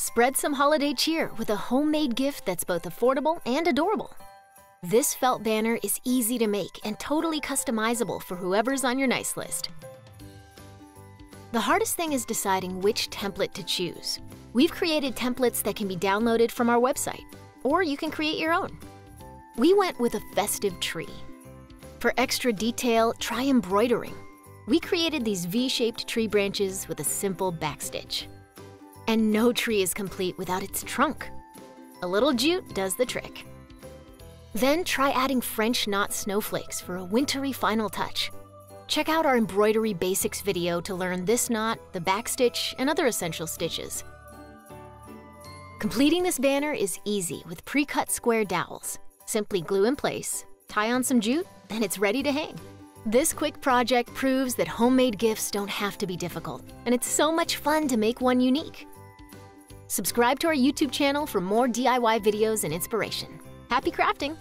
Spread some holiday cheer with a homemade gift that's both affordable and adorable. This felt banner is easy to make and totally customizable for whoever's on your nice list. The hardest thing is deciding which template to choose. We've created templates that can be downloaded from our website, or you can create your own. We went with a festive tree. For extra detail, try embroidering. We created these V-shaped tree branches with a simple backstitch. And no tree is complete without its trunk. A little jute does the trick. Then try adding French knot snowflakes for a wintry final touch. Check out our embroidery basics video to learn this knot, the backstitch, and other essential stitches. Completing this banner is easy with pre-cut square dowels. Simply glue in place, tie on some jute, and it's ready to hang. This quick project proves that homemade gifts don't have to be difficult, and it's so much fun to make one unique. Subscribe to our YouTube channel for more DIY videos and inspiration. Happy crafting!